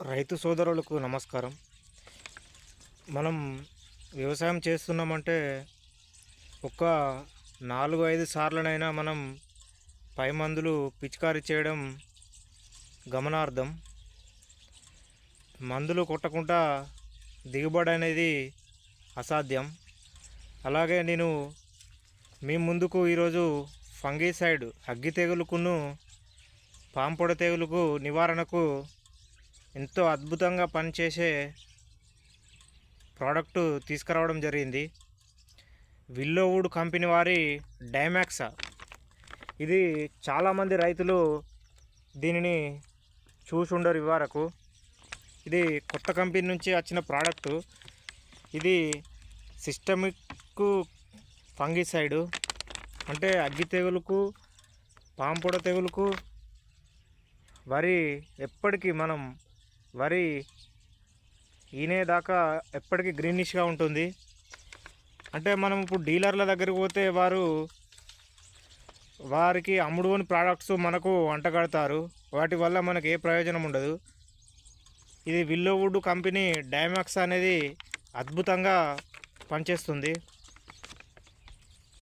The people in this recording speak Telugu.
రైతు సోదరులకు నమస్కారం. మనం వ్యవసాయం చేస్తున్నామంటే ఒక 4-5 సార్లనైనా మనం పై మందులు పిచికారీ చేయడం గమనార్థం. మందులు కొట్టకుండా దిగుబడి అనేది అసాధ్యం. అలాగే నేను మీ ముందుకు ఈరోజు ఫంగిసైడ్ అగ్గి తెగులుకును పాంపొడ తెగులుకు నివారణకు ఎంతో అద్భుతంగా పనిచేసే ప్రోడక్ట్ తీసుకురావడం జరిగింది. విల్లోవుడ్ కంపెనీ వారి డైమాక్సా. ఇది చాలామంది రైతులు దీనిని చూసి ఉండరు ఇవరకు. ఇది కొత్త కంపెనీ నుంచి వచ్చిన ప్రోడక్టు. ఇది సిస్టమిక్ ఫంగిసైడు, అంటే అగ్గి తెగులుకు పాంపొడ తెగులుకు వరి ఎప్పటికీ వరి ఈనేదాకా ఎప్పటికీ గ్రీనిష్గా ఉంటుంది. అంటే మనం ఇప్పుడు డీలర్ల దగ్గరికి పోతే వారికి అమ్ముడుని ప్రోడక్ట్స్ మనకు అంటగడతారు. వాటి వల్ల మనకు ఏ ప్రయోజనం ఉండదు. ఇది విల్లోవుడ్ కంపెనీ డైమాక్స్ అనేది అద్భుతంగా పనిచేస్తుంది.